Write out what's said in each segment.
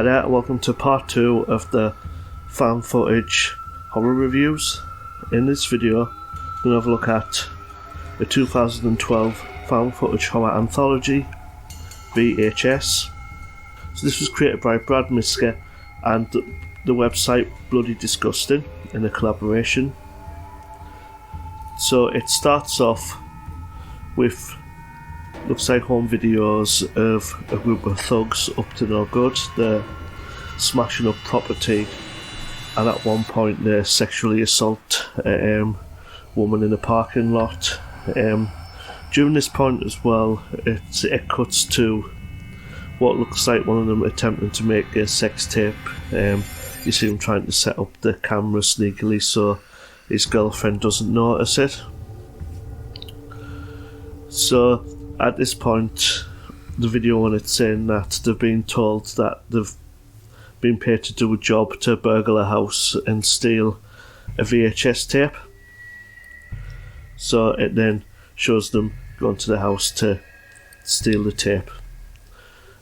there, welcome to part 2 of the found footage horror reviews. In this video, we're going to have a look at the 2012 found footage horror anthology, VHS. So this was created by Brad Miska and the website Bloody Disgusting in a collaboration. So it starts off with looks like home videos of a group of thugs up to no good. They're smashing up property, and at one point they sexually assault a woman in a parking lot. During this point as well, it cuts to what looks like one of them attempting to make a sex tape. You see him trying to set up the camera sneakily so his girlfriend doesn't notice it. So at this point, the video on it's saying that they've been told that they've been paid to do a job to burgle a house and steal a VHS tape. So it then shows them going to the house to steal the tape.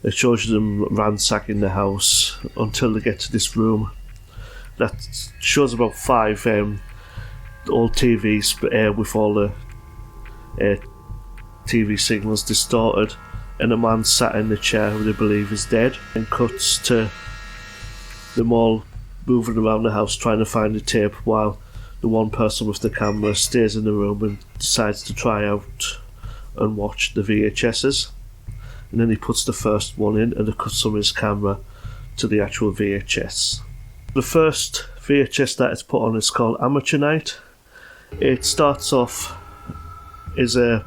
It shows them ransacking the house until they get to this room that shows about 5 old TVs with all the TV signals distorted, and a man sat in the chair who they believe is dead, and cuts to them all moving around the house trying to find the tape, while the one person with the camera stays in the room and decides to try out and watch the VHSs. And then he puts the first one in and it cuts from his camera to the actual VHS. The first VHS that is put on is called Amateur Night. It starts off as a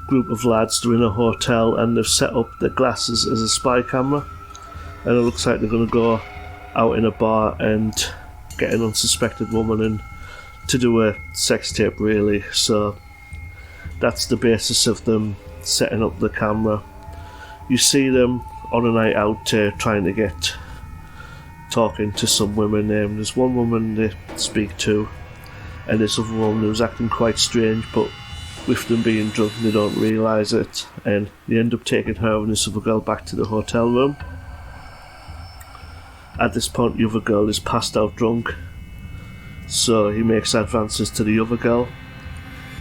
group of lads doing a hotel, and they've set up the glasses as a spy camera, and it looks like they're going to go out in a bar and get an unsuspected woman and to do a sex tape really. So that's the basis of them setting up the camera. You see them on a night out trying to get talking to some women. There's one woman they speak to, and this other woman who's acting quite strange, but with them being drunk they don't realise it, and they end up taking her and this other girl back to the hotel room. At this point the other girl is passed out drunk, so he makes advances to the other girl.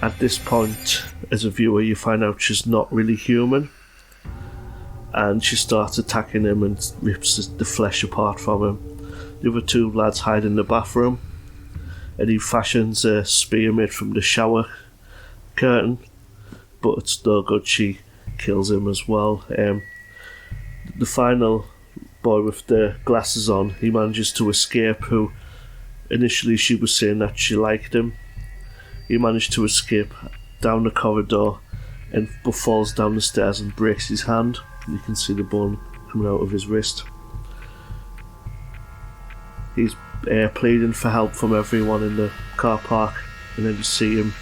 At this point, as a viewer, you find out she's not really human, and she starts attacking him and rips the flesh apart from him. The other 2 lads hide in the bathroom, and he fashions a spear made from the shower curtain, but it's no good. She kills him as well. The final boy with the glasses on, he manages to escape, who initially she was saying that she liked him. He managed to escape down the corridor and falls down the stairs and breaks his hand. You can see the bone coming out of his wrist. He's pleading for help from everyone in the car park, and then you see him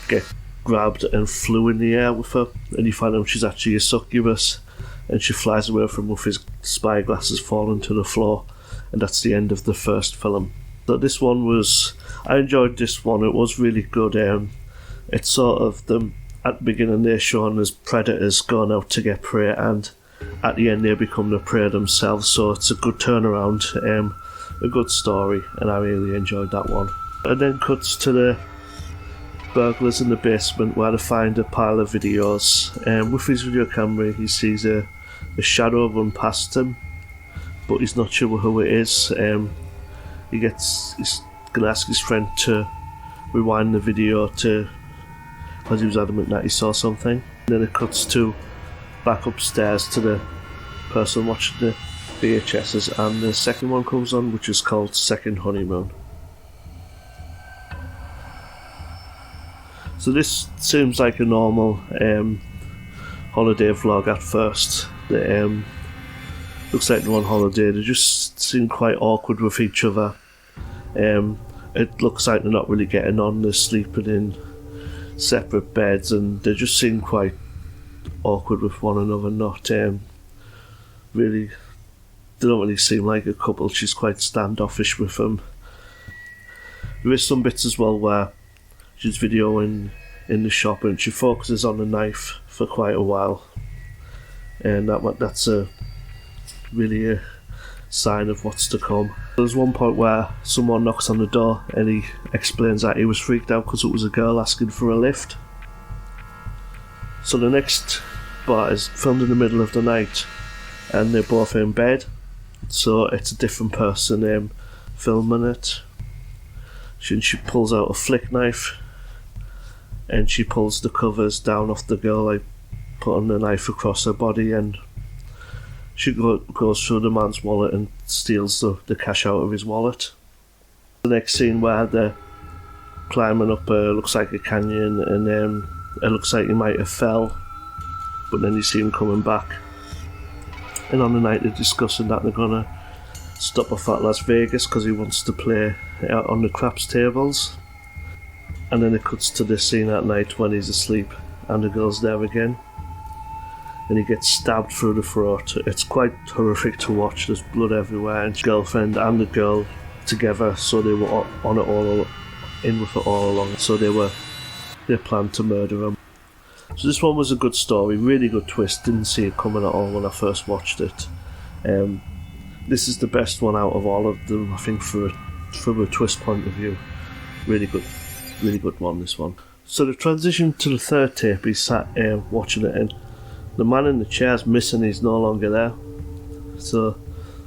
get grabbed and flew in the air with her, and you find out she's actually a succubus, and she flies away from him with his spy glasses falling to the floor, and that's the end of the first film. So this one I enjoyed this one. It was really good. It's sort of them at the beginning they're shown as predators going out to get prey, and at the end they become the prey themselves, so it's a good turnaround, a good story, and I really enjoyed that one. And then cuts to the burglars in the basement where they find a pile of videos. With his video camera he sees a shadow run past him, but he's not sure who it is. He's going to ask his friend to rewind the video because he was adamant that he saw something. And then it cuts to back upstairs to the person watching the VHSs, and the second one comes on, which is called Second Honeymoon. So this seems like a normal holiday vlog at first. Looks like they're on holiday. They just seem quite awkward with each other. It looks like they're not really getting on. They're sleeping in separate beds, and they just seem quite awkward with one another. Not really. They don't really seem like a couple. She's quite standoffish with him. There is some bits as well where she's videoing in the shop and she focuses on the knife for quite a while, and that's a really sign of what's to come. There's one point where someone knocks on the door and he explains that he was freaked out because it was a girl asking for a lift. So the next part is filmed in the middle of the night and they're both in bed, so it's a different person filming it. She pulls out a flick knife and she pulls the covers down off the girl, like putting the knife across her body, and she goes through the man's wallet and steals the cash out of his wallet. The next scene where they're climbing up looks like a canyon, and it looks like he might have fell, but then you see him coming back. And on the night they're discussing that they're gonna stop off at Las Vegas because he wants to play out on the craps tables. And then it cuts to this scene at night when he's asleep and the girl's there again, and he gets stabbed through the throat. It's quite horrific to watch. There's blood everywhere, and his girlfriend and the girl together, so they were on it all, in with it all along, so they planned to murder him. So this one was a good story, really good twist. Didn't see it coming at all when I first watched it. This is the best one out of all of them, I think, from a twist point of view. Really good one, this one. So the transition to the third tape, he's sat watching it, and the man in the chair's missing. He's no longer there. So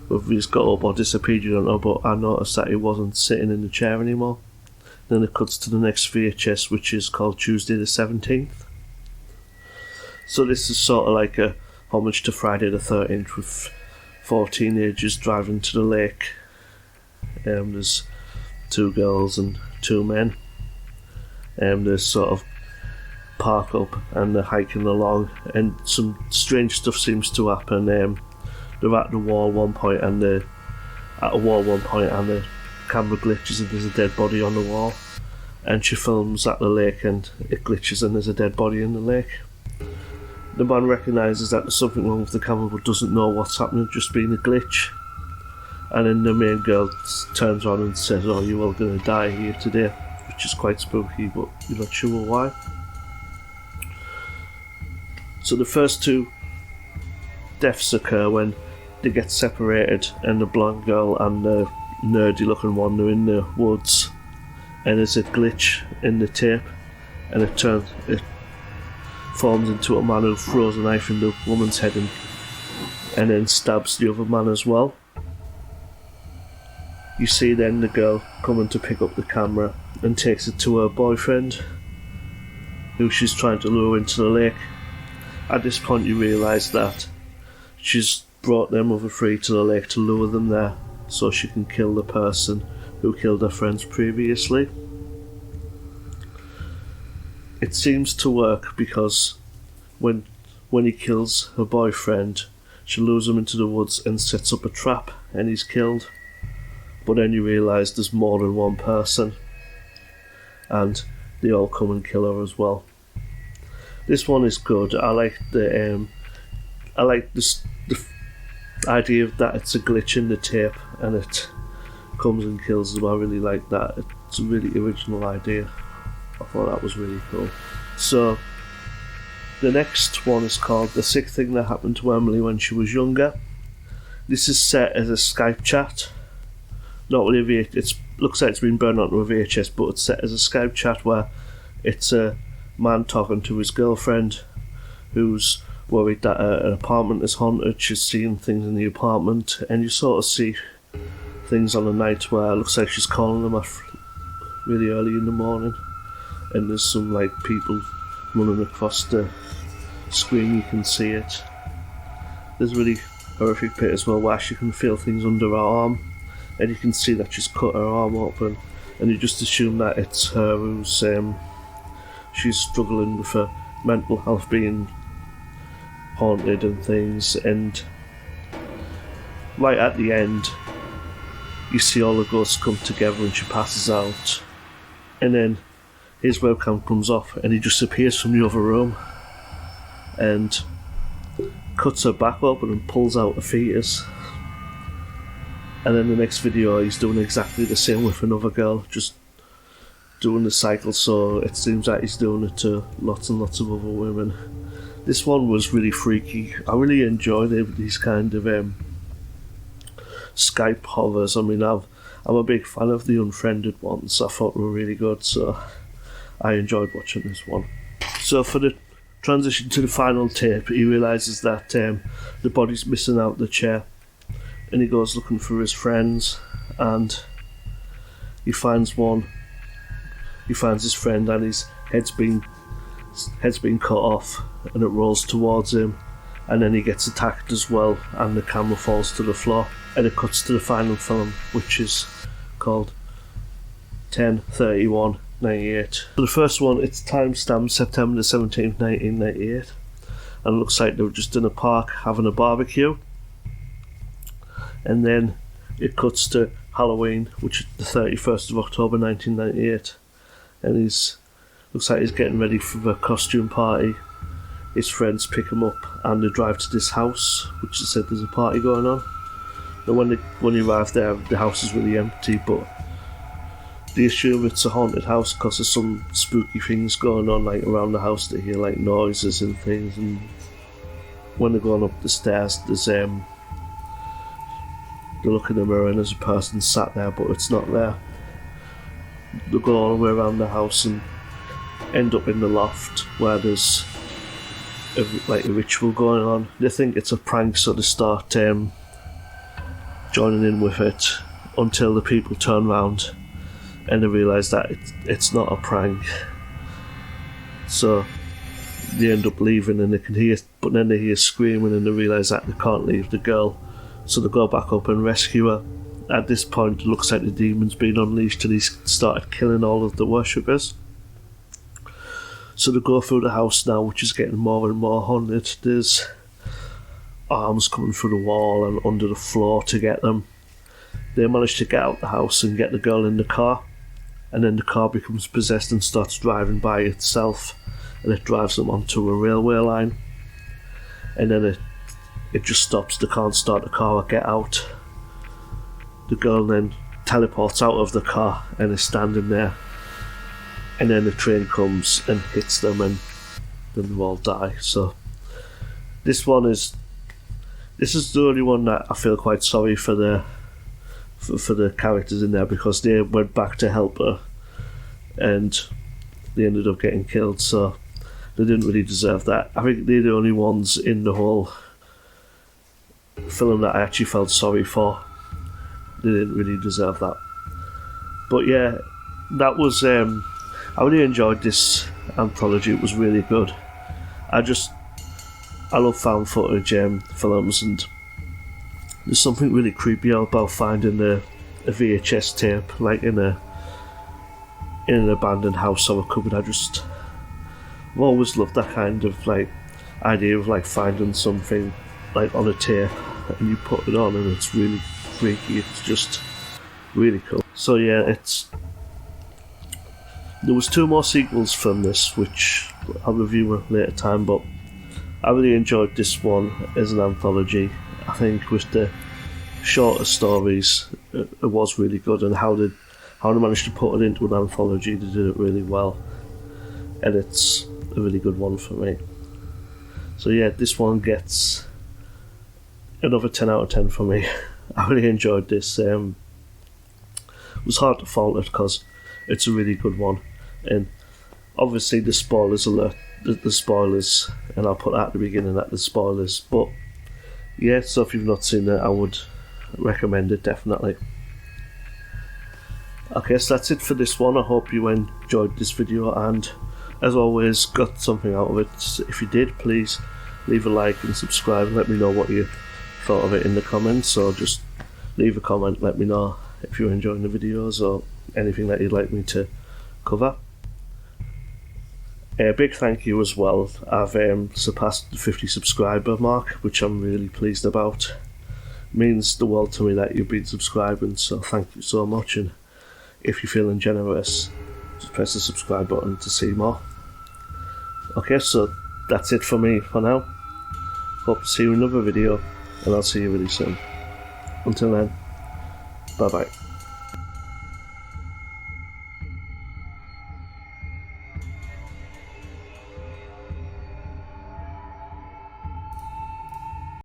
whether he's got up or disappeared, you don't know, but I noticed that he wasn't sitting in the chair anymore. Then it cuts to the next VHS, which is called Tuesday the 17th. So this is sort of like a homage to Friday the 13th, with 4 teenagers driving to the lake. There's 2 girls and 2 men. They sort of park up and they're hiking along, and some strange stuff seems to happen. They're at a wall one point and the camera glitches and there's a dead body on the wall, and she films at the lake and it glitches and there's a dead body in the lake. The man recognises that there's something wrong with the camera but doesn't know what's happening, just being a glitch. And then the main girl turns around and says, "Oh, you're all going to die here today," which is quite spooky, but you're not sure why. So the first 2 deaths occur when they get separated, and the blonde girl and the nerdy looking one are in the woods, and there's a glitch in the tape, and it forms into a man who throws a knife in the woman's head and then stabs the other man as well. You see then the girl coming to pick up the camera and takes it to her boyfriend, who she's trying to lure into the lake. At this point you realise that she's brought them other 3 to the lake to lure them there so she can kill the person who killed her friends previously. It seems to work because when he kills her boyfriend, she lures him into the woods and sets up a trap and he's killed. But then you realise there's more than one person, and they all come and kill her as well. This one is good. I like the idea of that it's a glitch in the tape and it comes and kills them. I really like that. It's a really original idea. I thought that was really cool. So the next one is called The Sick Thing That Happened to Emily When She Was Younger. This is set as a Skype chat. Not really it looks like it's been burned onto a VHS, but it's set as a Skype chat where it's a man talking to his girlfriend who's worried that an apartment is haunted. She's seeing things in the apartment, and you sort of see things on the night where it looks like she's calling them really early in the morning, and there's some like people running across the screen. You can see it. There's a really horrific bit as well where she can feel things under her arm, and you can see that she's cut her arm open, and you just assume that it's her who's she's struggling with her mental health being haunted and things. And right at the end you see all the ghosts come together and she passes out, and then his webcam comes off and he just appears from the other room and cuts her back open and pulls out a fetus. And then the next video he's doing exactly the same with another girl, just doing the cycle, so it seems like he's doing it to lots and lots of other women. This one was really freaky. I really enjoy these kind of Skype horrors. I mean, I'm a big fan of the Unfriended ones. I thought they were really good, so I enjoyed watching this one. So for the transition to the final tape, he realises that the body's missing out the chair, and he goes looking for his friends, and he finds one. He finds his friend, and his head's been cut off, and it rolls towards him, and then he gets attacked as well, and the camera falls to the floor, and it cuts to the final film, which is called 10/31/98. So the first one, it's timestamped September the 17th, 1998, and it looks like they were just in a park having a barbecue. And then it cuts to Halloween, which is the 31st of October 1998, and looks like he's getting ready for the costume party. His friends pick him up and they drive to this house, which is said there's a party going on. And when they arrive there, the house is really empty, but they assume it's a haunted house because there's some spooky things going on like around the house. They hear like noises and things, and when they're going up the stairs, there's they look in the mirror and there's a person sat there, but it's not there. They go all the way around the house and end up in the loft where there's a ritual going on. They think it's a prank, so they start joining in with it until the people turn round and they realise that it's not a prank. So they end up leaving, and they can hear, but then they hear screaming and they realise that they can't leave the girl, so they go back up and rescue her. At this point, it looks like the demon's been unleashed and he's started killing all of the worshippers. So they go through the house now, which is getting more and more haunted. There's arms coming through the wall and under the floor to get them. They manage to get out the house and get the girl in the car, and then the car becomes possessed and starts driving by itself, and it drives them onto a railway line, and then it just stops. They can't start the car or get out. The girl then teleports out of the car and is standing there, and then the train comes and hits them, and then they all die. So this is the only one that I feel quite sorry for the characters in there, because they went back to help her and they ended up getting killed, so they didn't really deserve that. I think they're the only ones in the whole film that I actually felt sorry for. They didn't really deserve that. But yeah, that was I really enjoyed this anthology. It was really good. I love found footage films, and there's something really creepy about finding a VHS tape like in an abandoned house or a cupboard. I've always loved that kind of like idea of like finding something like on a tape and you put it on and it's really freaky. It's just really cool. So yeah, there was 2 more sequels from this, which I'll review at a later time, but I really enjoyed this one as an anthology. I think with the shorter stories, it was really good, and how they managed to put it into an anthology, they did it really well, and it's a really good one for me. So yeah, this one gets another 10 out of 10 for me. I really enjoyed this. It was hard to fault it because it's a really good one, and obviously the spoilers alert, the spoilers, and I'll put that at the beginning, that the spoilers, but yeah, so if you've not seen it, I would recommend it definitely. Okay, so that's it for this one. I hope you enjoyed this video and as always got something out of it. If you did, please leave a like and subscribe and let me know what you thought of it in the comments, or just leave a comment, let me know if you're enjoying the videos or anything that you'd like me to cover. A big thank you as well. I've surpassed the 50 subscriber mark, which I'm really pleased about. It means the world to me that you've been subscribing, so thank you so much, and if you're feeling generous, just press the subscribe button to see more. Okay, so that's it for me for now. Hope to see you in another video, and I'll see you really soon. Until then, bye bye.